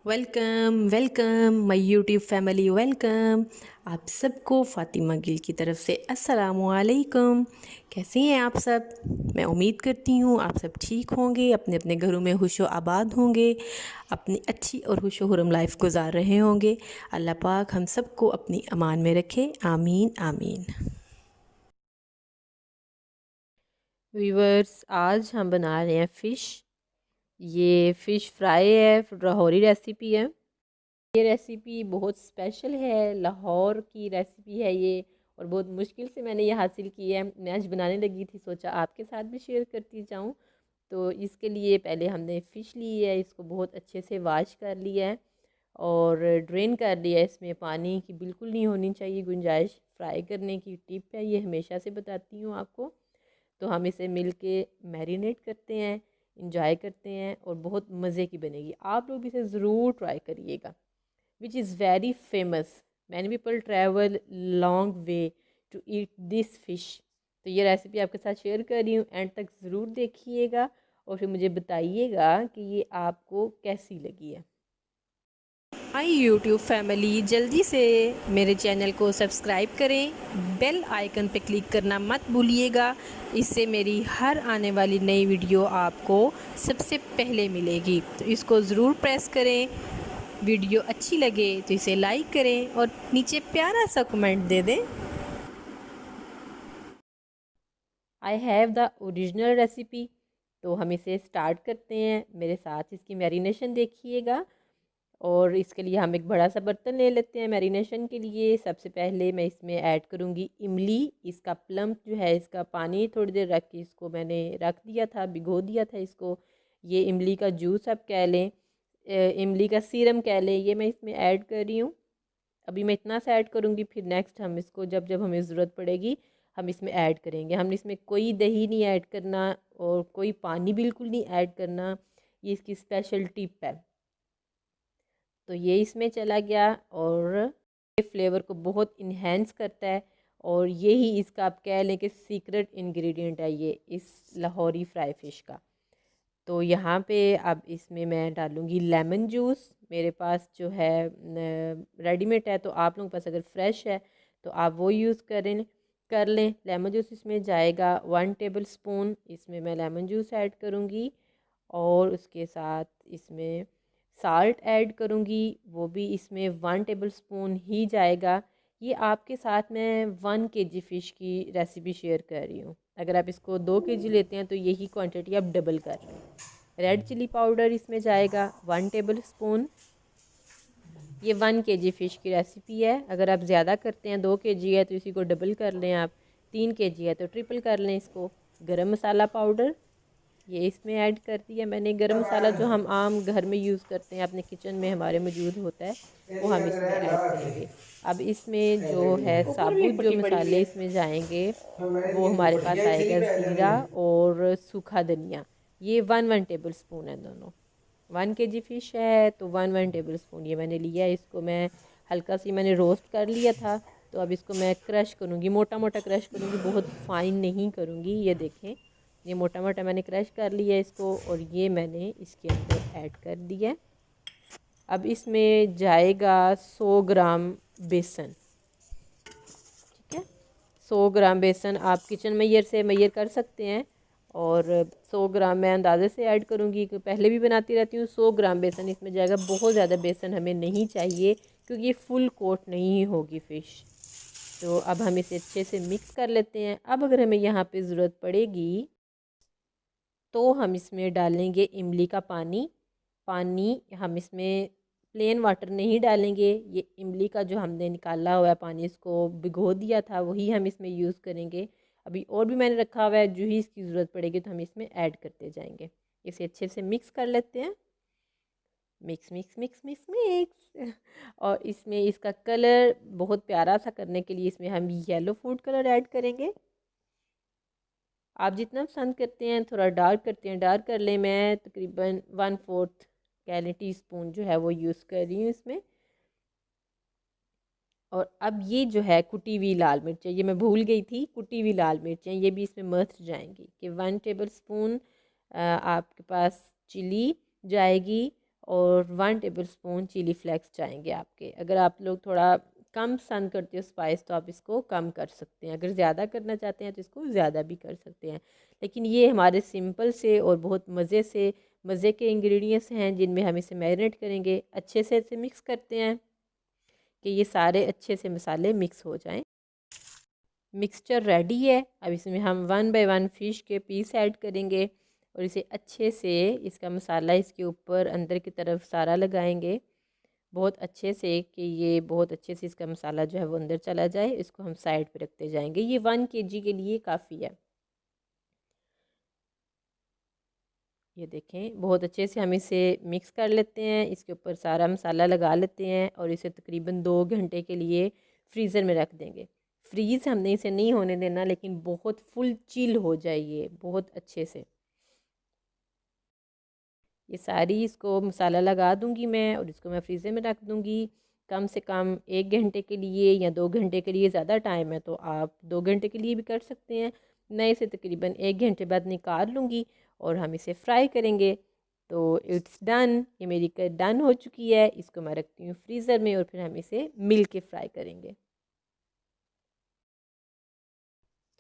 Welcome welcome my YouTube family welcome. आप सबको फ़ातिमा गिल की तरफ से अस्सलामु अलैकुम। कैसे हैं आप सब? मैं उम्मीद करती हूँ आप सब ठीक होंगे, अपने अपने घरों में खुशो आबाद होंगे, अपनी अच्छी और खुशो खुरम लाइफ गुजार रहे होंगे। अल्लाह पाक हम सबको अपनी अमान में रखे, आमीन आमीन। व्यूवर्स, आज हम बना रहे हैं फ़िश। ये फ़िश फ्राई है, लाहौरी रेसिपी है। ये रेसिपी बहुत स्पेशल है, लाहौर की रेसिपी है ये, और बहुत मुश्किल से मैंने ये हासिल की है। मैं आज बनाने लगी थी, सोचा आपके साथ भी शेयर करती जाऊँ। तो इसके लिए पहले हमने फ़िश ली है, इसको बहुत अच्छे से वॉश कर लिया है और ड्रेन कर लिया है। इसमें पानी की बिल्कुल नहीं होनी चाहिए गुंजाइश। फ्राई करने की टिप है ये, हमेशा से बताती हूँ आपको। तो हम इसे मिल के मैरिनेट करते हैं, इंजॉय करते हैं और बहुत मज़े की बनेगी। आप लोग इसे ज़रूर ट्राई करिएगा। which is very famous. Many people travel long way to eat this fish. तो ये रेसिपी आपके साथ शेयर कर रही हूँ, एंड तक ज़रूर देखिएगा और फिर मुझे बताइएगा कि ये आपको कैसी लगी है। हाय यूट्यूब फैमिली, जल्दी से मेरे चैनल को सब्सक्राइब करें, बेल आइकन पे क्लिक करना मत भूलिएगा। इससे मेरी हर आने वाली नई वीडियो आपको सबसे पहले मिलेगी, तो इसको ज़रूर प्रेस करें। वीडियो अच्छी लगे तो इसे लाइक करें और नीचे प्यारा सा कमेंट दे दें। I have the original recipe. तो हम इसे स्टार्ट करते हैं, मेरे साथ इसकी मैरिनेशन देखिएगा। और इसके लिए हम एक बड़ा सा बर्तन ले लेते हैं मैरिनेशन के लिए। सबसे पहले मैं इसमें ऐड करूँगी इमली। इसका प्लम जो है, इसका पानी थोड़ी देर रख के इसको मैंने रख दिया था, भिगो दिया था इसको। ये इमली का जूस आप कह लें, इमली का सीरम कह लें, ये मैं इसमें ऐड कर रही हूँ। अभी मैं इतना सा ऐड करूँगी, फिर नेक्स्ट हम इसको जब जब हमें ज़रूरत पड़ेगी हम इसमें ऐड करेंगे। हम इसमें कोई दही नहीं ऐड करना और कोई पानी बिल्कुल नहीं ऐड करना, ये इसकी स्पेशल टिप है। तो ये इसमें चला गया और ये फ्लेवर को बहुत इन्हेंस करता है, और यही इसका आप कह लें कि सीक्रेट इंग्रेडिएंट है ये इस लाहौरी फ्राई फ़िश का। तो यहाँ पे अब इसमें मैं डालूँगी लेमन जूस। मेरे पास जो है रेडीमेड है, तो आप लोगों के पास अगर फ्रेश है तो आप वो यूज़ करें कर लें। लेमन जूस इसमें जाएगा 1 टेबल स्पून, इसमें मैं लेमन जूस ऐड करूँगी। और उसके साथ इसमें साल्ट ऐड करूँगी, वो भी इसमें 1 टेबल स्पून ही जाएगा। ये आपके साथ मैं 1 केजी फ़िश की रेसिपी शेयर कर रही हूँ। अगर आप इसको 2 केजी लेते हैं तो यही क्वांटिटी आप डबल कर लें। रेड चिली पाउडर इसमें जाएगा 1 टेबल स्पून। ये 1 केजी फ़िश की रेसिपी है। अगर आप ज़्यादा करते हैं, 2 केजी है तो इसी को डबल कर लें आप, 3 केजी है तो ट्रिपल कर लें इसको। गरम मसाला पाउडर ये इसमें ऐड कर दिया मैंने। गरम मसाला जो हम आम घर में यूज़ करते हैं, अपने किचन में हमारे मौजूद होता है, वो हम इसमें ऐड करेंगे। अब इसमें जो है साबुत जो मसाले इसमें जाएंगे, वो हमारे पास आएगा ज़ीरा और सूखा धनिया। ये 1 टेबल स्पून है दोनों। 1 केजी फ़िश है तो 1 टेबल स्पून ये मैंने लिया है। इसको मैं हल्का सी मैंने रोस्ट कर लिया था, तो अब इसको मैं क्रश करूँगी, मोटा मोटा क्रश करूँगी, बहुत फाइन नहीं करूँगी। ये देखें, ये मोटा मोटा मैंने क्रश कर लिया इसको, और ये मैंने इसके अंदर ऐड कर दिया। अब इसमें जाएगा 100 ग्राम बेसन। ठीक है, 100 ग्राम बेसन आप किचन मैयर से मैयर कर सकते हैं, और 100 ग्राम मैं अंदाज़े से ऐड करूँगी कि पहले भी बनाती रहती हूँ। 100 ग्राम बेसन इसमें जाएगा। बहुत ज़्यादा बेसन हमें नहीं चाहिए क्योंकि ये फुल कोट नहीं होगी फ़िश। तो अब हम इसे अच्छे से मिक्स कर लेते हैं। अब अगर हमें यहाँ पे ज़रूरत पड़ेगी तो हम इसमें डालेंगे इमली का पानी। पानी हम इसमें प्लेन वाटर नहीं डालेंगे, ये इमली का जो हमने निकाला हुआ है पानी, इसको भिगो दिया था, वही हम इसमें यूज़ करेंगे। अभी और भी मैंने रखा हुआ है, जो ही इसकी ज़रूरत पड़ेगी तो हम इसमें ऐड करते जाएंगे। इसे अच्छे से मिक्स कर लेते हैं। Mix mix mix mix mix और इसमें इसका कलर बहुत प्यारा सा करने के लिए इसमें हम येलो फूड कलर ऐड करेंगे। आप जितना पसंद करते हैं, थोड़ा डार्क करते हैं डार्क कर लें। मैं तकरीबन 1/4 कह लें टी स्पून जो है वो यूज़ कर रही हूँ इसमें। और अब ये जो है कुटी हुई लाल मिर्चें, ये मैं भूल गई थी, कुटी हुई लाल मिर्चें ये भी इसमें मस्ट जाएंगी कि 1 टेबल स्पून आपके पास चिली जाएगी, और 1 टेबल स्पून चिली फ्लेक्स जाएंगे आपके। अगर आप लोग थोड़ा कम पसंद करते हो स्पाइस तो आप इसको कम कर सकते हैं, अगर ज़्यादा करना चाहते हैं तो इसको ज़्यादा भी कर सकते हैं। लेकिन ये हमारे सिंपल से और बहुत मज़े के इंग्रेडिएंट्स हैं जिनमें हम इसे मैरिनेट करेंगे। अच्छे से इसे मिक्स करते हैं कि ये सारे अच्छे से मसाले मिक्स हो जाएं। मिक्सचर रेडी है। अब इसमें हम 1 बाय 1 फ़िश के पीस ऐड करेंगे और इसे अच्छे से इसका मसाला इसके ऊपर अंदर की तरफ सारा लगाएंगे बहुत अच्छे से, कि ये बहुत अच्छे से इसका मसाला जो है वो अंदर चला जाए। इसको हम साइड पे रखते जाएंगे। ये 1 kg के लिए काफ़ी है। ये देखें बहुत अच्छे से हम इसे मिक्स कर लेते हैं, इसके ऊपर सारा मसाला लगा लेते हैं और इसे तकरीबन 2 घंटे के लिए फ्रीज़र में रख देंगे। फ्रीज़ हमने इसे नहीं होने देना, लेकिन बहुत फुल चिल हो जाए ये बहुत अच्छे से। ये सारी इसको मसाला लगा दूंगी मैं और इसको मैं फ्रीज़र में रख दूंगी कम से कम 1 घंटे के लिए या 2 घंटे के लिए। ज़्यादा टाइम है तो आप 2 घंटे के लिए भी कर सकते हैं। मैं इसे तकरीबन 1 घंटे बाद निकाल लूँगी और हम इसे फ्राई करेंगे। तो इट्स डन, ये मेरी डन हो चुकी है। इसको मैं रखती हूँ फ्रीज़र में और फिर हम इसे मिल के फ्राई करेंगे।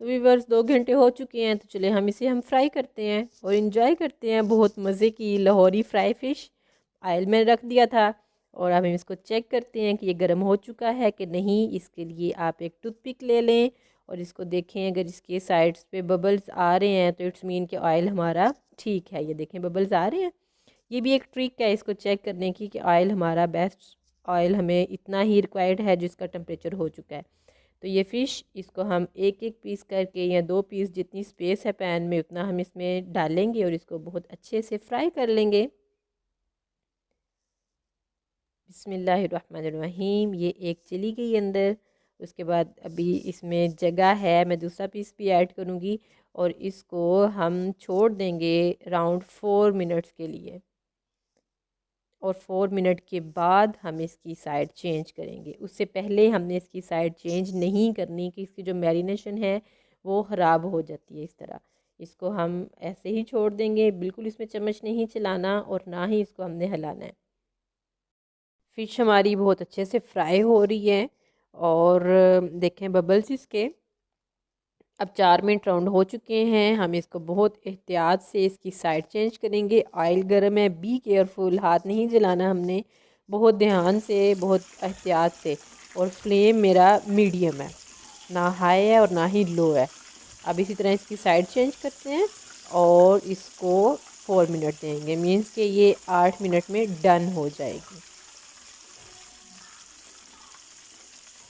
तो व्यूअर्स 2 घंटे हो चुके हैं, तो चले हम फ्राई करते हैं और इन्जॉय करते हैं। बहुत मज़े की लाहौरी फ्राई फ़िश ऑयल में रख दिया था और अब हम इसको चेक करते हैं कि ये गर्म हो चुका है कि नहीं। इसके लिए आप एक टूथपिक ले लें और इसको देखें, अगर इसके साइड्स पे बबल्स आ रहे हैं तो इट्स मीन कि ऑयल हमारा ठीक है। ये देखें बबल्स आ रहे हैं। ये भी एक ट्रिक है इसको चेक करने की कि ऑयल हमारा बेस्ट ऑयल हमें इतना ही रिक्वायर्ड है जिसका टेम्परेचर हो चुका है। तो ये फ़िश इसको हम एक एक पीस करके या 2 पीस, जितनी स्पेस है पैन में उतना हम इसमें डालेंगे और इसको बहुत अच्छे से फ्राई कर लेंगे। बिस्मिल्लाहिर्रहमानिर्रहीम। ये एक चली गई अंदर। उसके बाद अभी इसमें जगह है, मैं दूसरा पीस भी ऐड करूँगी और इसको हम छोड़ देंगे अराउंड 4 मिनट्स के लिए। और 4 मिनट के बाद हम इसकी साइड चेंज करेंगे। उससे पहले हमने इसकी साइड चेंज नहीं करनी कि इसकी जो मैरिनेशन है वो ख़राब हो जाती है। इस तरह इसको हम ऐसे ही छोड़ देंगे, बिल्कुल इसमें चम्मच नहीं चलाना और ना ही इसको हमने हिलाना है। फ़िश हमारी बहुत अच्छे से फ्राई हो रही है और देखें बबल्स इसके अब 4 मिनट राउंड हो चुके हैं। हम इसको बहुत एहतियात से इसकी साइड चेंज करेंगे। ऑयल गर्म है, बी केयरफुल, हाथ नहीं जलाना हमने, बहुत ध्यान से बहुत एहतियात से। और फ्लेम मेरा मीडियम है, ना हाई है और ना ही लो है। अब इसी तरह इसकी साइड चेंज करते हैं और इसको 4 मिनट देंगे, मीन्स कि ये 8 मिनट में डन हो जाएगी।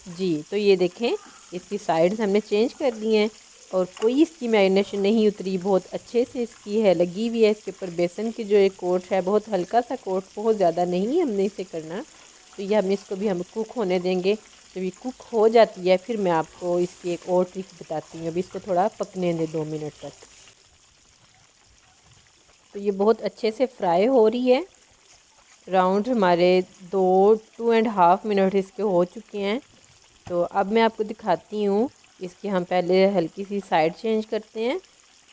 जी, तो ये देखें इसकी साइड्स हमने चेंज कर दी हैं और कोई इसकी मैरिनेशन नहीं उतरी, बहुत अच्छे से इसकी है लगी हुई है। इसके ऊपर बेसन की जो एक कोट है, बहुत हल्का सा कोट, बहुत ज़्यादा नहीं हमने इसे करना। तो ये इसको भी हम कुक होने देंगे। जब ये कुक हो जाती है फिर मैं आपको इसकी एक और ट्रिक बताती हूँ। अभी इसको थोड़ा पकने दें 2 मिनट तक। तो ये बहुत अच्छे से फ्राई हो रही है। राउंड हमारे 2-2.5 मिनट इसके हो चुके हैं। तो अब मैं आपको दिखाती हूँ। इसकी हम पहले हल्की सी साइड चेंज करते हैं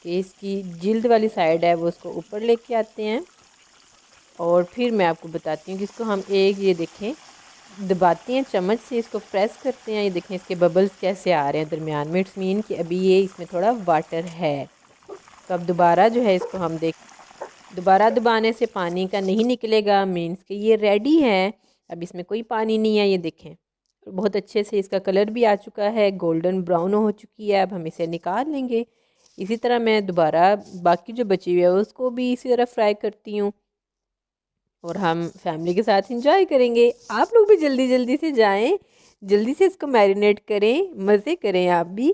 कि इसकी जिल्द वाली साइड है वो उसको ऊपर लेके आते हैं और फिर मैं आपको बताती हूँ कि इसको हम एक, ये देखें, दबाते हैं चम्मच से, इसको प्रेस करते हैं। ये देखें इसके बबल्स कैसे आ रहे हैं दरमियान में, इट्स मीन कि अभी ये इसमें थोड़ा वाटर है। तो अब दोबारा जो है इसको हम दोबारा दबाने से पानी का नहीं निकलेगा, मीन्स कि ये रेडी है। अब इसमें कोई पानी नहीं है। ये देखें बहुत अच्छे से इसका कलर भी आ चुका है, गोल्डन ब्राउन हो चुकी है। अब हम इसे निकाल लेंगे। इसी तरह मैं दोबारा बाकी जो बची हुई है उसको भी इसी तरह फ्राई करती हूँ और हम फैमिली के साथ इंजॉय करेंगे। आप लोग भी जल्दी जल्दी से जाएं, जल्दी से इसको मैरिनेट करें, मज़े करें आप भी।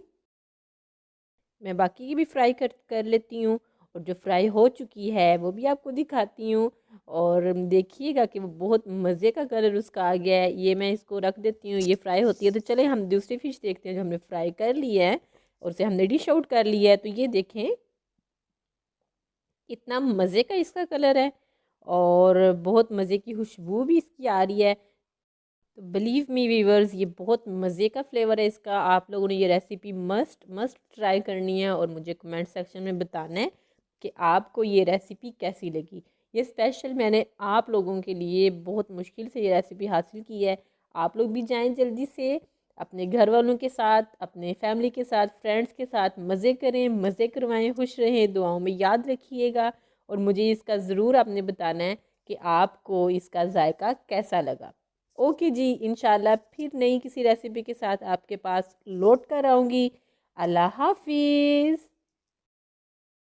मैं बाकी की भी फ्राई कर लेती हूँ और जो फ्राई हो चुकी है वो भी आपको दिखाती हूँ। और देखिएगा कि वो बहुत मज़े का कलर उसका आ गया है। ये मैं इसको रख देती हूँ, ये फ्राई होती है। तो चले हम दूसरी फ़िश देखते हैं जो हमने फ्राई कर ली है और उसे हमने डिश आउट कर लिया है। तो ये देखें इतना मज़े का इसका कलर है और बहुत मज़े की खुशबू भी इसकी आ रही है। तो बिलीव मी वीवर्स, ये बहुत मज़े का फ्लेवर है इसका। आप लोगों ने ये रेसिपी मस्ट मस्ट ट्राई करनी है और मुझे कमेंट सेक्शन में बताना है कि आपको ये रेसिपी कैसी लगी। ये स्पेशल मैंने आप लोगों के लिए बहुत मुश्किल से ये रेसिपी हासिल की है। आप लोग भी जाएं जल्दी से, अपने घर वालों के साथ, अपने फैमिली के साथ, फ्रेंड्स के साथ मज़े करें, मज़े करवाएं, खुश रहें, दुआओं में याद रखिएगा। और मुझे इसका ज़रूर आपने बताना है कि आपको इसका जायका कैसा लगा। ओके जी, इंशाल्लाह फिर नई किसी रेसिपी के साथ आपके पास लौट कर आऊँगी। अल्लाह हाफिज़।